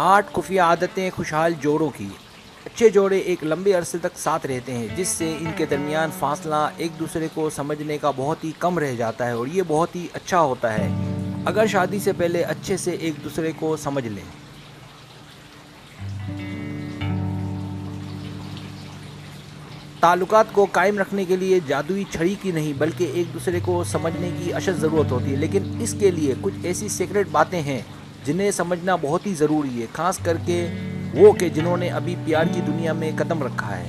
8 خفیہ عادتیں خوشحال جوڑوں کی۔ اچھے جوڑے ایک لمبے عرصے تک ساتھ رہتے ہیں، جس سے ان کے درمیان فاصلہ ایک دوسرے کو سمجھنے کا بہت ہی کم رہ جاتا ہے، اور یہ بہت ہی اچھا ہوتا ہے اگر شادی سے پہلے اچھے سے ایک دوسرے کو سمجھ لیں۔ تعلقات کو قائم رکھنے کے لیے جادوئی چھڑی کی نہیں بلکہ ایک دوسرے کو سمجھنے کی اشد ضرورت ہوتی ہے، لیکن اس کے لیے کچھ ایسی سیکرٹ باتیں ہیں جنہیں سمجھنا بہت ہی ضروری ہے، خاص کر کے وہ کہ جنہوں نے ابھی پیار کی دنیا میں قدم رکھا ہے۔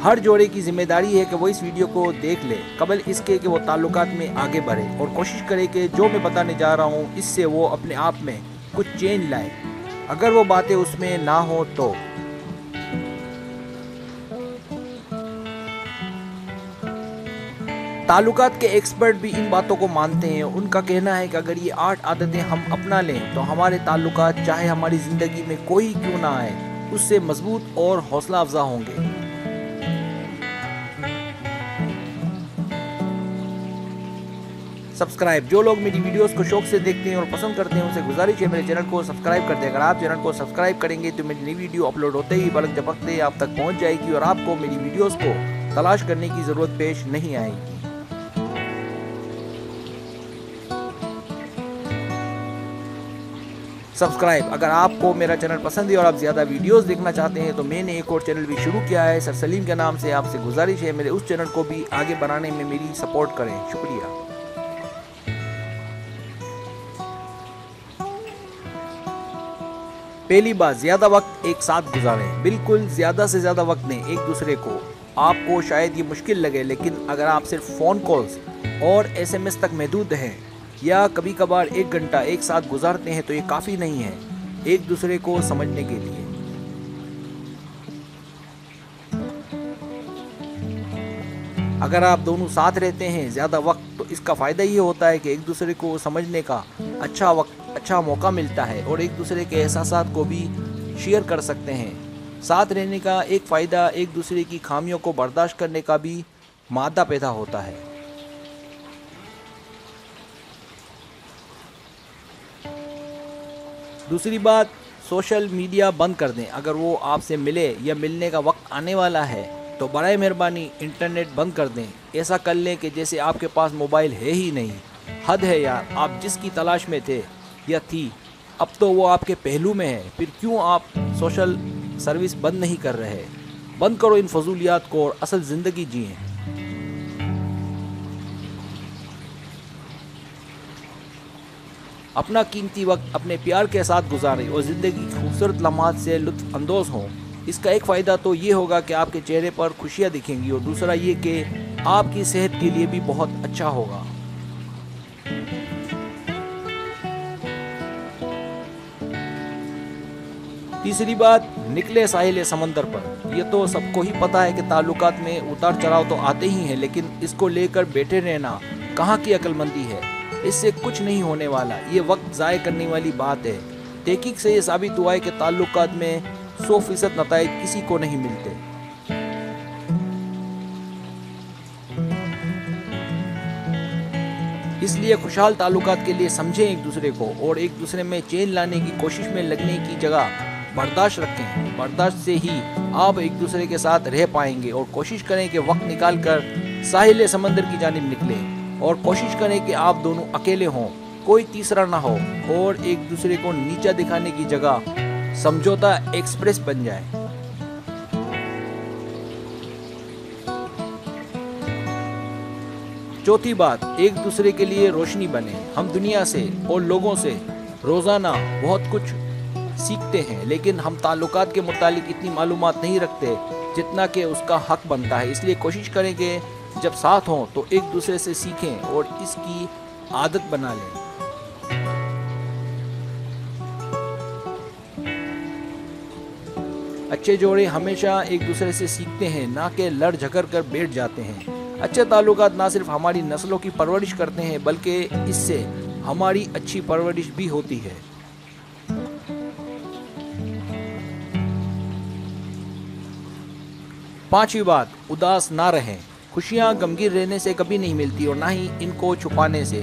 ہر جوڑے کی ذمہ داری ہے کہ وہ اس ویڈیو کو دیکھ لے قبل اس کے کہ وہ تعلقات میں آگے بڑھے، اور کوشش کرے کہ جو میں بتانے جا رہا ہوں اس سے وہ اپنے آپ میں کچھ چینج لائے۔ اگر وہ باتیں اس میں نہ ہوں تو تعلقات کے ایکسپرٹ بھی ان باتوں کو مانتے ہیں۔ ان کا کہنا ہے کہ اگر یہ 8 عادتیں ہم اپنا لیں تو ہمارے تعلقات چاہے ہماری زندگی میں کوئی کیوں نہ آئے اس سے مضبوط اور حوصلہ افزا ہوں گے۔ سبسکرائب، جو لوگ میری ویڈیوز کو شوق سے دیکھتے ہیں اور پسند کرتے ہیں ان سے گزارش ہے میرے چینل کو سبسکرائب کر دیں۔ اگر آپ چینل کو سبسکرائب کریں گے تو میری نئی ویڈیو اپلوڈ ہوتے ہی بلک جھپکتے آپ تک پہنچ جائے گی، اور آپ کو میری ویڈیوز کو تلاش کرنے کی ضرورت پیش نہیں آئے گی۔ سبسکرائب، اگر آپ کو میرا چینل پسند ہے اور آپ زیادہ ویڈیوز دیکھنا چاہتے ہیں تو میں نے ایک اور چینل بھی شروع کیا ہے سر سلیم کے نام سے، آپ سے گزارش ہے میرے اس چینل کو بھی آگے بڑھانے میں میری سپورٹ کریں۔ شکریہ۔ پہلی بات، زیادہ وقت ایک ساتھ گزاریں۔ بالکل زیادہ سے زیادہ وقت دیں ایک دوسرے کو۔ آپ کو شاید یہ مشکل لگے، لیکن اگر آپ صرف فون کالز اور SMS تک محدود ہیں یا کبھی کبھار 1 گھنٹہ ایک ساتھ گزارتے ہیں تو یہ کافی نہیں ہے ایک دوسرے کو سمجھنے کے لیے۔ اگر آپ دونوں ساتھ رہتے ہیں زیادہ وقت تو اس کا فائدہ یہ ہوتا ہے کہ ایک دوسرے کو سمجھنے کا اچھا موقع ملتا ہے، اور ایک دوسرے کے احساسات کو بھی شیئر کر سکتے ہیں۔ ساتھ رہنے کا ایک فائدہ ایک دوسرے کی خامیوں کو برداشت کرنے کا بھی مادہ پیدا ہوتا ہے۔ دوسری بات، سوشل میڈیا بند کر دیں۔ اگر وہ آپ سے ملے یا ملنے کا وقت آنے والا ہے تو برائے مہربانی انٹرنیٹ بند کر دیں۔ ایسا کر لیں کہ جیسے آپ کے پاس موبائل ہے ہی نہیں۔ حد ہے یار، آپ جس کی تلاش میں تھے یا تھی اب تو وہ آپ کے پہلو میں ہے، پھر کیوں آپ سوشل سروس بند نہیں کر رہے؟ بند کرو ان فضولیات کو اور اصل زندگی جئیں۔ اپنا قیمتی وقت اپنے پیار کے ساتھ گزاریں اور زندگی کی خوبصورت لمحات سے لطف اندوز ہوں۔ اس کا ایک فائدہ تو یہ ہوگا کہ آپ کے چہرے پر خوشیاں دکھیں گی، اور دوسرا یہ کہ آپ کی صحت کے لیے بھی بہت اچھا ہوگا۔ تیسری بات، نکلے ساحل سمندر پر۔ یہ تو سب کو ہی پتا ہے کہ تعلقات میں اتار چڑھاؤ تو آتے ہی ہیں، لیکن اس کو لے کر بیٹھے رہنا کہاں کی عقل مندی ہے؟ اس سے کچھ نہیں ہونے والا، یہ وقت ضائع کرنے والی بات ہے۔ تحقیق سے یہ ثابت ہوا ہے کہ تعلقات میں 100% نتائج کسی کو نہیں ملتے۔ اس لیے خوشحال تعلقات کے لیے سمجھیں ایک دوسرے کو، اور ایک دوسرے میں چین لانے کی کوشش میں لگنے کی جگہ برداشت رکھیں۔ برداشت سے ہی آپ ایک دوسرے کے ساتھ رہ پائیں گے، اور کوشش کریں کہ وقت نکال کر ساحل سمندر کی جانب نکلیں، اور کوشش کریں کہ آپ دونوں اکیلے ہوں، کوئی تیسرا نہ ہو، اور ایک دوسرے کو نیچا دکھانے کی جگہ سمجھوتا ایکسپریس بن جائے۔ چوتھی بات، ایک دوسرے کے لیے روشنی بنیں۔ ہم دنیا سے اور لوگوں سے روزانہ بہت کچھ سیکھتے ہیں، لیکن ہم تعلقات کے متعلق اتنی معلومات نہیں رکھتے جتنا کہ اس کا حق بنتا ہے۔ اس لیے کوشش کریں کہ جب ساتھ ہوں تو ایک دوسرے سے سیکھیں اور اس کی عادت بنا لیں۔ اچھے جوڑے ہمیشہ ایک دوسرے سے سیکھتے ہیں، نہ کہ لڑ جھگڑ کر بیٹھ جاتے ہیں۔ اچھے تعلقات نہ صرف ہماری نسلوں کی پرورش کرتے ہیں بلکہ اس سے ہماری اچھی پرورش بھی ہوتی ہے۔ پانچویں بات، اداس نہ رہیں۔ خوشیاں غمگین رہنے سے کبھی نہیں ملتی، اور نہ ہی ان کو چھپانے سے۔